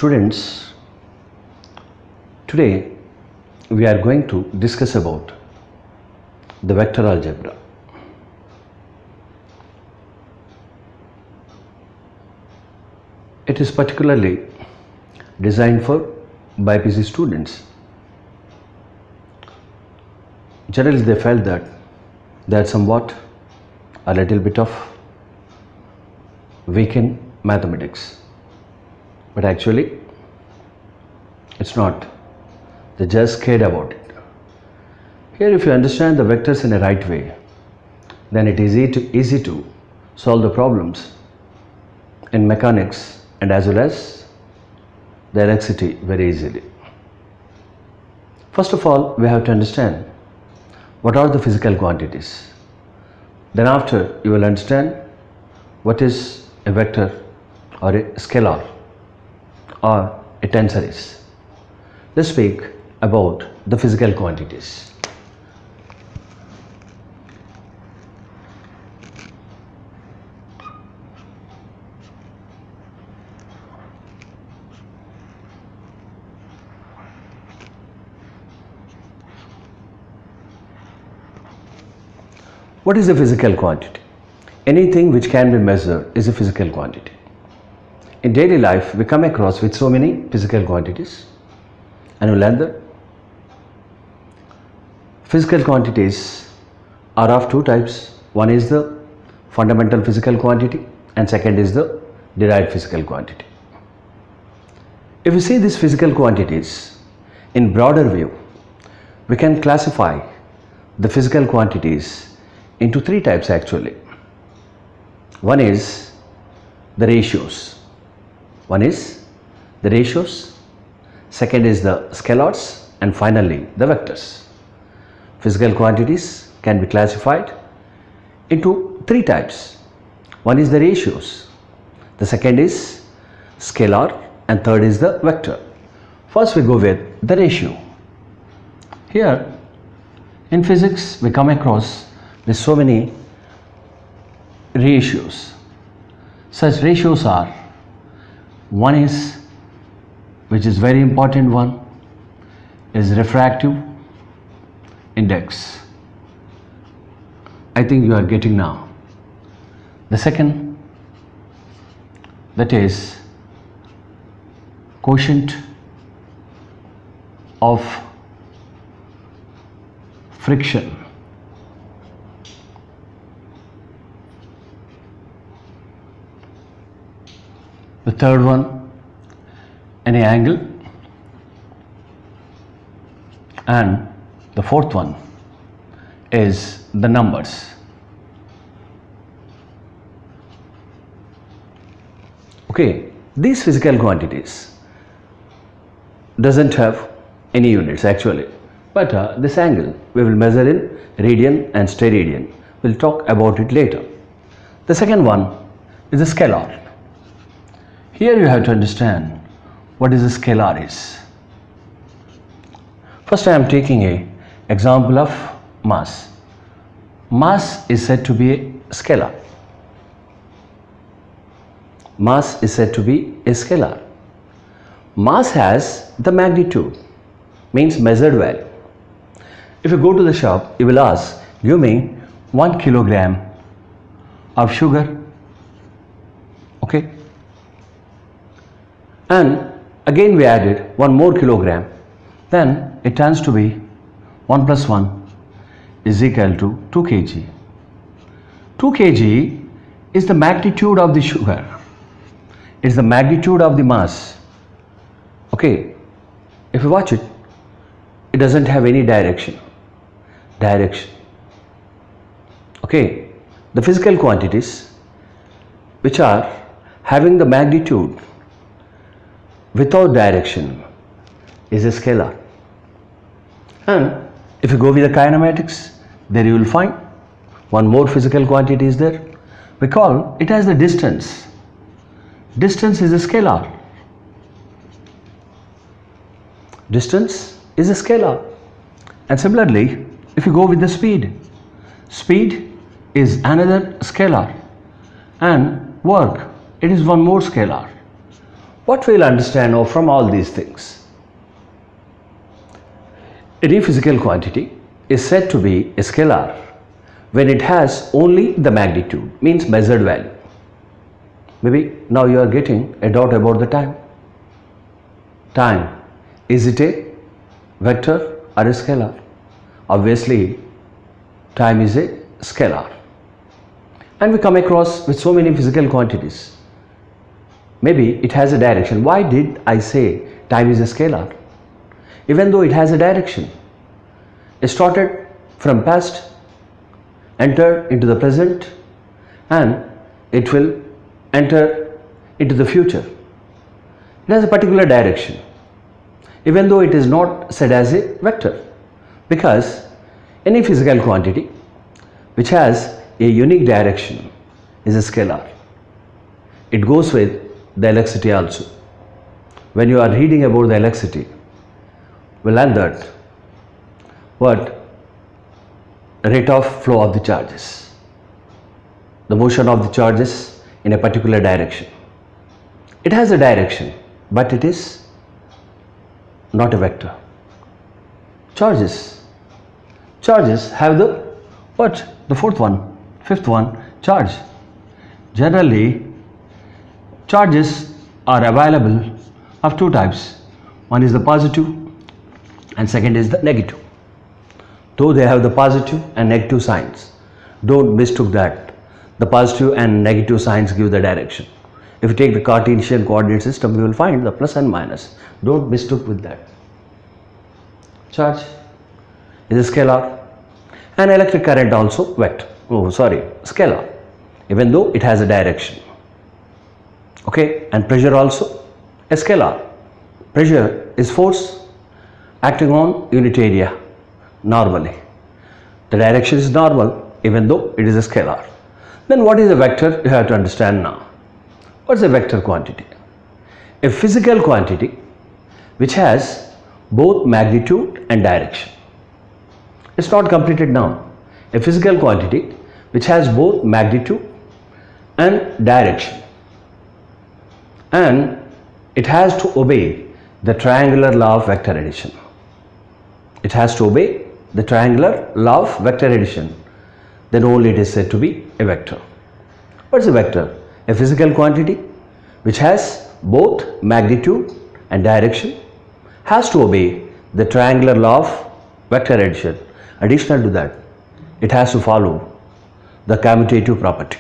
Students, today we are going to discuss about the vector algebra. It is particularly designed for BPC students. Generally they felt that they are somewhat a little bit of weak in mathematics, but actually it's not. They just scared about it. Here, if you understand the vectors in a right way, then it is easy to solve the problems in mechanics and as well as the electricity very easily. First of all, we have to understand what are the physical quantities. Then after, you will understand what is a vector or a scalar or a tensor is. Let's speak about the physical quantities. What is a physical quantity? Anything which can be measured is a physical quantity. In daily life, we come across with so many physical quantities, and we learn that physical quantities are of two types. One is the fundamental physical quantity and second is the derived physical quantity. If we see these physical quantities in broader view, we can classify the physical quantities into three types actually. One is the ratios. Second is the scalars, and finally the vectors. Physical quantities can be classified into three types. One is the ratios, the second is scalar, and third is the vector. First we go with the ratio. Here in physics we come across with so many ratios. Such ratios are, one is, which is very important one, is refractive index. I think you are getting now. The second, that is quotient of friction. The third one, any angle, and the fourth one is the numbers. Okay, these physical quantities doesn't have any units actually, but this angle we will measure in radian and steradian. We'll talk about it later. The second one is a scalar. Here you have to understand what is a scalar is. First I am taking an example of mass. Mass is said to be a scalar. Mass is said to be a scalar. Mass has the magnitude, means measured value. If you go to the shop, you will ask, give me 1 kilogram of sugar. Okay? And again we added 1 more kilogram, then it turns to be 1 plus 1 is equal to 2 kg. 2 kg is the magnitude of the sugar. It's the magnitude of the mass. Okay, if you watch it, it doesn't have any direction. Okay, the physical quantities which are having the magnitude without direction is a scalar. And if you go with the kinematics, there you will find one more physical quantity is there. We call it as the distance. Distance is a scalar. Distance is a scalar. And similarly, if you go with the speed, speed is another scalar, and work, it is one more scalar. What we'll understand now from all these things? Any physical quantity is said to be a scalar when it has only the magnitude, means measured value. Maybe now you are getting a doubt about the time. Time, is it a vector or a scalar? Obviously, time is a scalar. And we come across with so many physical quantities. Maybe it has a direction. Why did I say time is a scalar? Even though it has a direction. It started from past, entered into the present, and it will enter into the future. It has a particular direction, even though it is not said as a vector, because any physical quantity which has a unique direction is a scalar. It goes with the electricity also. When you are reading about the electricity, we'll learn that what rate of flow of the charges, the motion of the charges in a particular direction. It has a direction, but it is not a vector. Charges have the what? The fourth one, fifth one, charge. Generally, charges are available of two types. One is the positive and second is the negative. Though they have the positive and negative signs, don't mistook that. The positive and negative signs give the direction. If you take the Cartesian coordinate system, you will find the plus and minus. Don't mistook with that. Charge is a scalar, and electric current also vector. Scalar, even though it has a direction. Okay, and pressure also a scalar. Pressure is force acting on unit area normally. The direction is normal, even though it is a scalar. Then what is a vector? You have to understand now. What is a vector quantity? A physical quantity which has both magnitude and direction. It's not completed now. A physical quantity which has both magnitude and direction, and it has to obey the triangular law of vector addition. It has to obey the triangular law of vector addition. Then only it is said to be a vector. What is a vector? A physical quantity which has both magnitude and direction, has to obey the triangular law of vector addition. Additional to that, it has to follow the commutative property.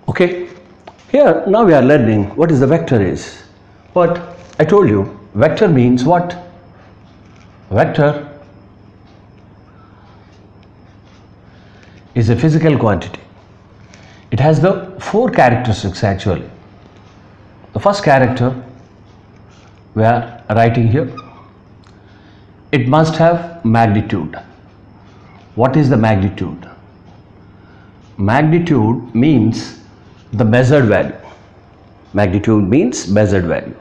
Okay, here now we are learning what is the vector is. But I told you, vector means what? Vector is a physical quantity. It has the four characteristics actually. The first character we are writing here. It must have magnitude. What is the magnitude? Magnitude means the measured value. Magnitude means measured value.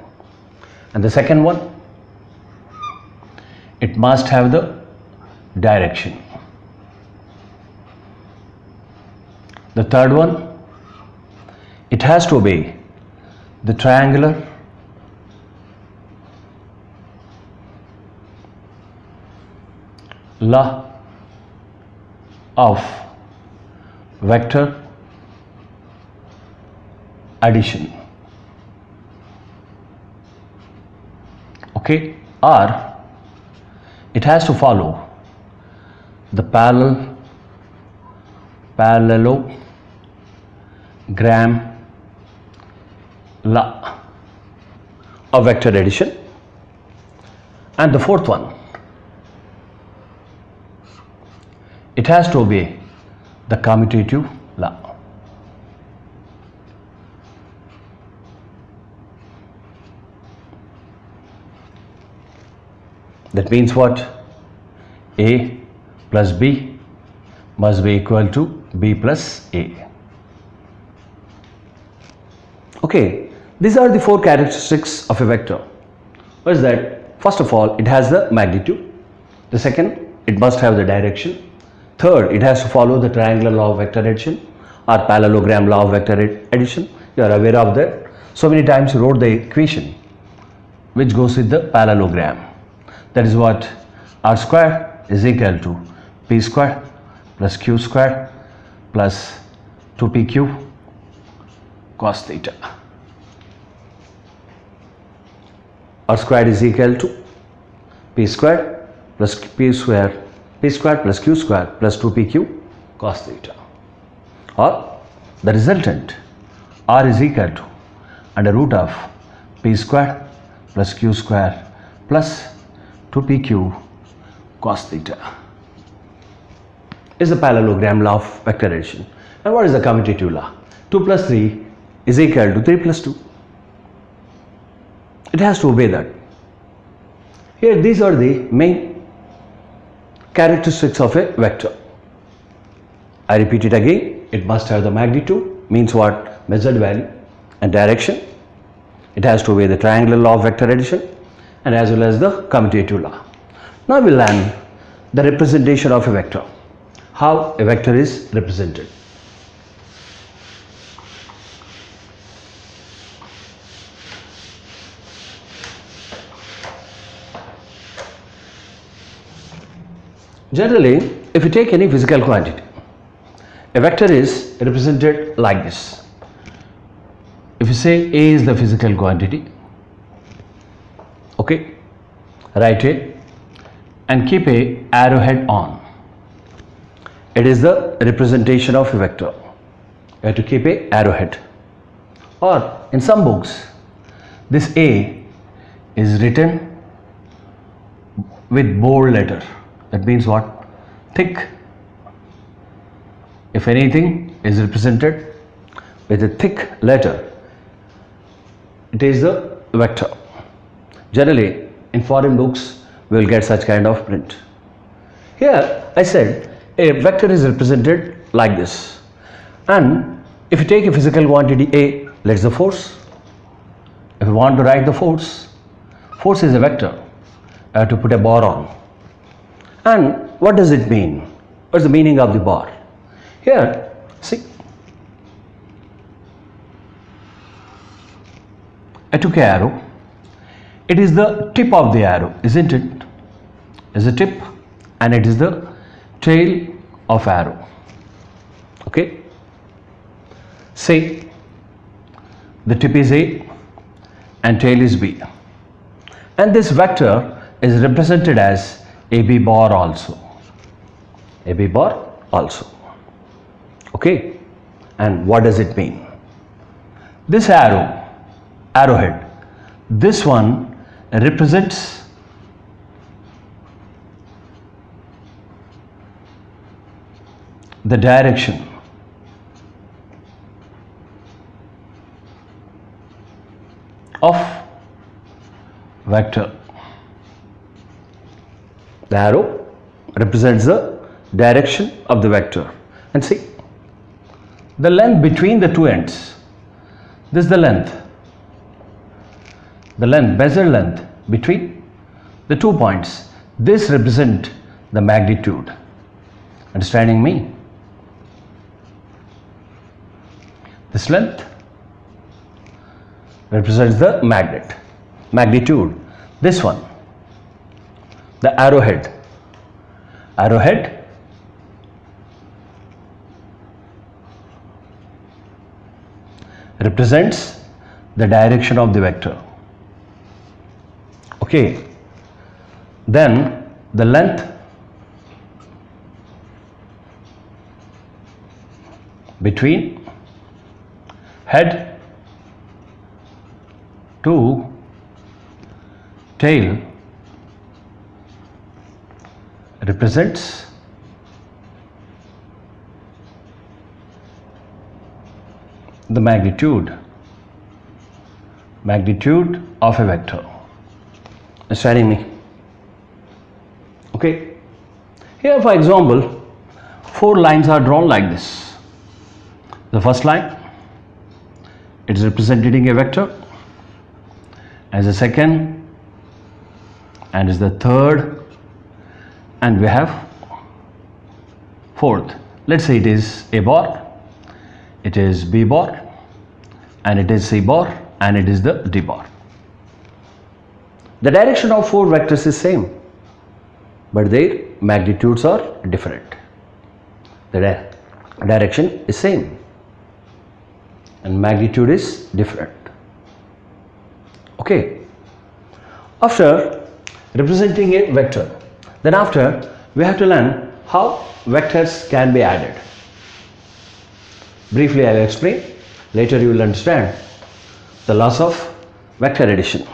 And the second one, it must have the direction. The third one, it has to obey the triangular law of vector addition. Okay, or it has to follow the parallelogram law of vector addition. And the fourth one, it has to obey the commutative law. That means what? A plus B must be equal to B plus A. Okay, these are the four characteristics of a vector. What is that? First of all, it has the magnitude. The second, it must have the direction. Third, it has to follow the triangular law of vector addition or parallelogram law of vector addition. You are aware of that. So many times you wrote the equation which goes with the parallelogram. That is what r square is equal to p square plus q square plus 2pq cos theta. R square is equal to p square plus p square plus q square plus 2pq cos theta, or the resultant r is equal to under root of p square plus q square plus 2pq cos theta is the parallelogram law of vector addition. And what is the commutative law? 2 plus 3 is equal to 3 plus 2. It has to obey that. Here these are the main characteristics of a vector. I repeat it again. It must have the magnitude, means what? Measured value, and direction. It has to obey the triangular law of vector addition and as well as the commutative law. Now we learn the representation of a vector. How a vector is represented. Generally, if you take any physical quantity, a vector is represented like this. If you say A is the physical quantity, okay, write A and keep a arrowhead on. It is the representation of a vector. You have to keep a arrowhead. Or in some books, this A is written with bold letter. That means what? Thick. If anything is represented with a thick letter, it is the vector. Generally, in foreign books, we will get such kind of print. Here, I said a vector is represented like this. And if you take a physical quantity A, let's the force. If you want to write the force is a vector. I have to put a bar on. And what does it mean? What's the meaning of the bar? Here, see, I took an arrow. It is the tip of the arrow, isn't it? Is a tip, and it is the tail of arrow. Okay. Say the tip is A and tail is B, and this vector is represented as AB bar also. AB bar also. Okay. And what does it mean? This arrowhead, this one represents the direction of vector. The arrow represents the direction of the vector. And see, the length between the two ends, this is the length, measured length between the 2 points. This represents the magnitude. Understanding me? This length represents the magnitude. This one, the arrowhead represents the direction of the vector. Okay. Then the length between head to tail represents the magnitude of a vector. Understanding me? Okay. Here, for example, 4 lines are drawn like this. The first line, it is representing a vector, as the second, and is the third, and we have fourth. Let's say it is A bar, it is B bar, and it is C bar, and it is the D bar. The direction of four vectors is same, but their magnitudes are different. The direction is same and magnitude is different. Okay. After representing a vector, then after we have to learn how vectors can be added. Briefly I will explain, later you will understand the laws of vector addition.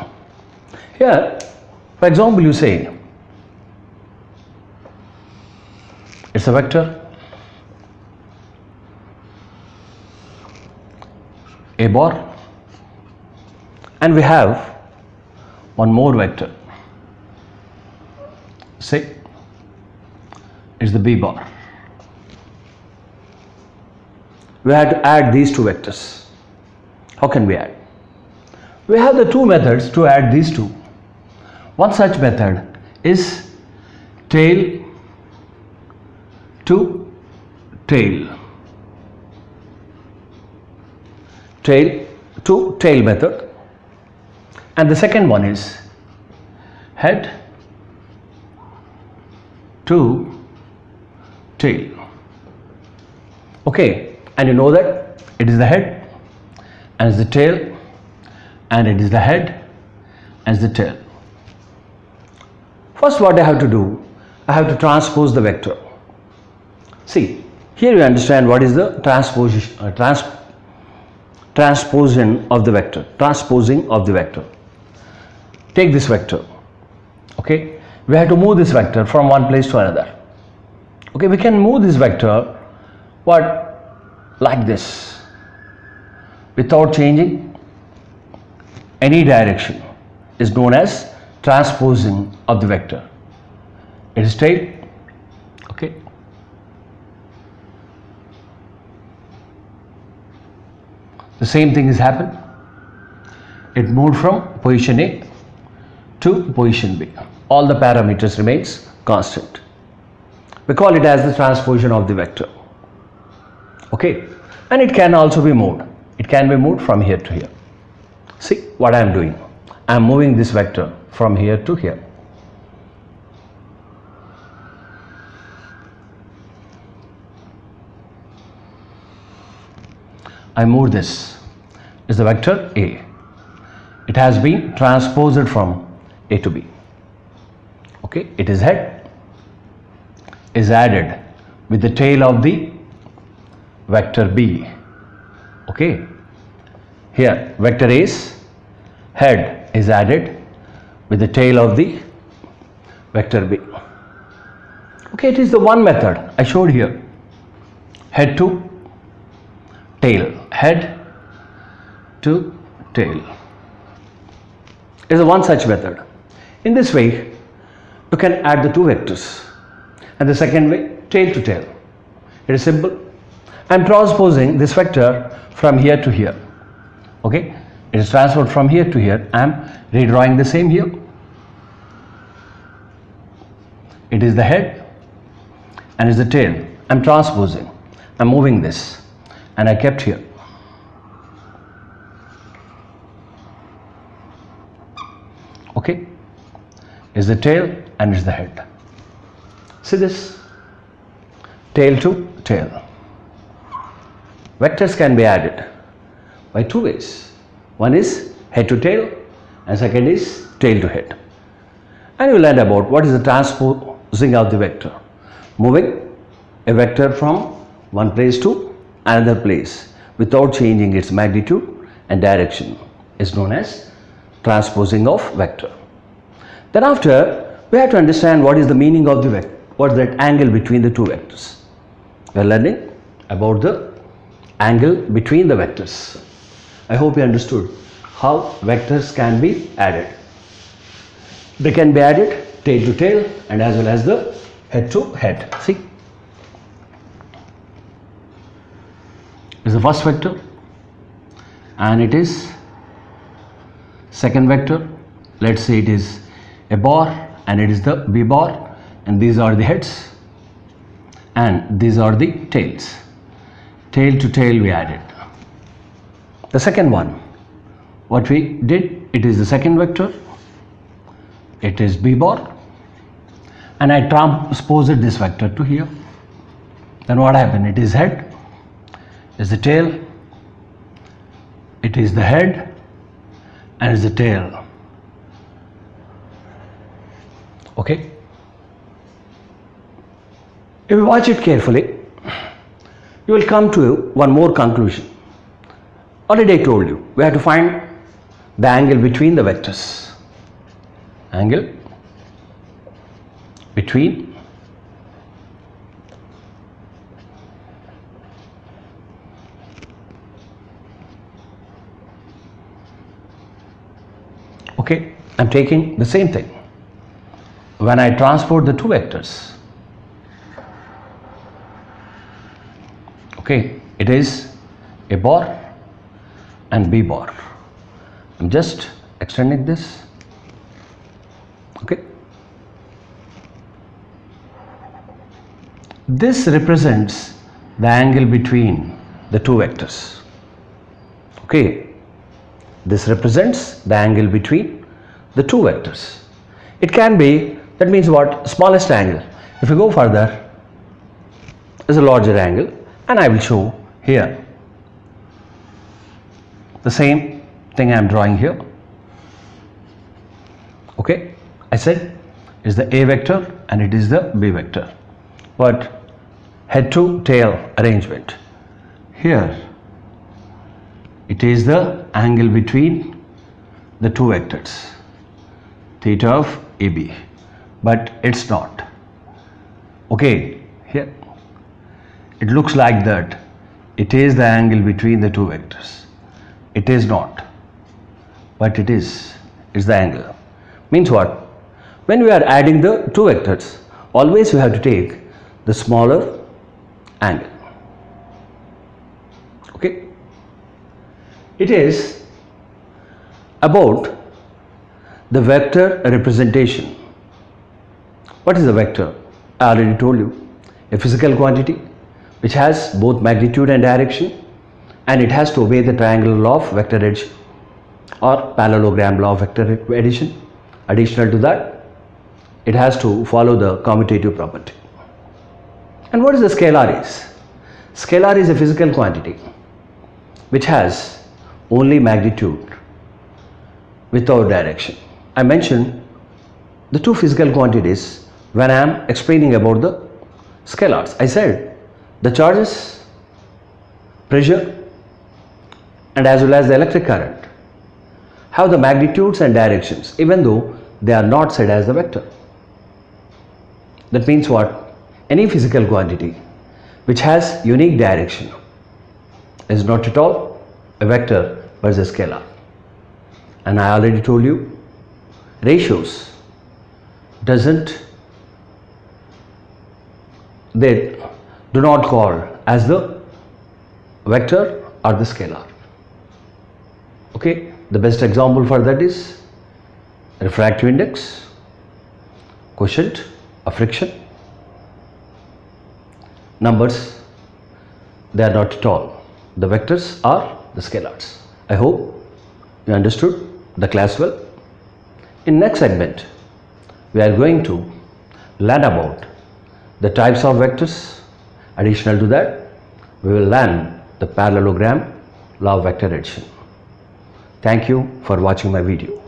Here, for example, you say it's a vector A bar, and we have one more vector, say it's the B bar. We have to add these two vectors. How can we add? We have the two methods to add these two. One such method is tail to tail. Tail to tail method, and the second one is head to tail. Okay, and you know that it is the head and it's the tail, and it is the head and it's the tail. First, what I have to do, I have to transpose the vector. See, here you understand what is the transposition of the vector, transposing of the vector. Take this vector, okay, we have to move this vector from one place to another. Okay, we can move this vector like this without changing any direction, is known as transposing of the vector. It is tail, okay. The same thing has happened. It moved from position A to position B. All the parameters remains constant. We call it as the transposition of the vector. Okay, and it can also be moved. It can be moved from here to here. See what I am doing. I am moving this vector from here to here. I move this is the vector A. It has been transposed from A to B. Okay, it is head is added with the tail of the vector B. Okay, here vector A's head is added with the tail of the vector B. Okay, it is the one method I showed here, head to tail, head to tail is a one such method. In this way you can add the two vectors, and the second way tail to tail. It is simple. I am transposing this vector from here to here. Okay, it is transferred from here to here. I am redrawing the same here. It is the head and is the tail. I am transposing. I am moving this, and I kept here. Okay, is the tail and is the head. See this, tail to tail. Vectors can be added by two ways. One is head to tail and second is tail to head. And you will learn about what is the transposing of the vector. Moving a vector from one place to another place without changing its magnitude and direction is known as transposing of vector. Then after, we have to understand what is the meaning of the vector, what is that angle between the two vectors. We are learning about the angle between the vectors. I hope you understood how vectors can be added. They can be added tail to tail and as well as the head to head. See, is the first vector and it is second vector. Let's say it is a bar and it is the B bar, and these are the heads, and these are the tails. Tail to tail we added. The second one, what we did, it is the second vector, it is b bar, and I transposed this vector to here. Then what happened? It is head, is the tail, it is the head, and is the tail. Okay? If you watch it carefully, you will come to one more conclusion. Already I told you, we have to find the angle between the vectors. Angle between okay, I am taking the same thing. When I transport the two vectors, okay, it is a bar and b bar. I'm just extending this. Okay, this represents the angle between the two vectors. Okay, this represents the angle between the two vectors. It can be, that means what, smallest angle. If you go further, is a larger angle, and I will show here the same thing I am drawing here. Okay, I said is the a vector and it is the b vector. But head to tail arrangement, here it is the angle between the two vectors, theta of AB, but it's not. Okay, here it looks like that it is the angle between the two vectors. It is not, but it is. It's the angle. Means what? When we are adding the two vectors, always we have to take the smaller angle. Okay? It is about the vector representation. What is a vector? I already told you. A physical quantity which has both magnitude and direction, and it has to obey the triangular law of vector addition or parallelogram law of vector addition. Additional to that, it has to follow the commutative property. And what is the scalar is? Scalar is a physical quantity which has only magnitude without direction. I mentioned the two physical quantities when I am explaining about the scalars. I said the charges, pressure, and as well as the electric current have the magnitudes and directions, even though they are not said as the vector. That means what? Any physical quantity which has unique direction is not at all a vector but is a scalar. And I already told you, ratios they do not call as the vector or the scalar. Okay, the best example for that is refractive index, quotient of friction. Numbers, they are not at all. The vectors are the scalars. I hope you understood the class well. In next segment, we are going to learn about the types of vectors. Additional to that, we will learn the parallelogram law of vector addition. Thank you for watching my video.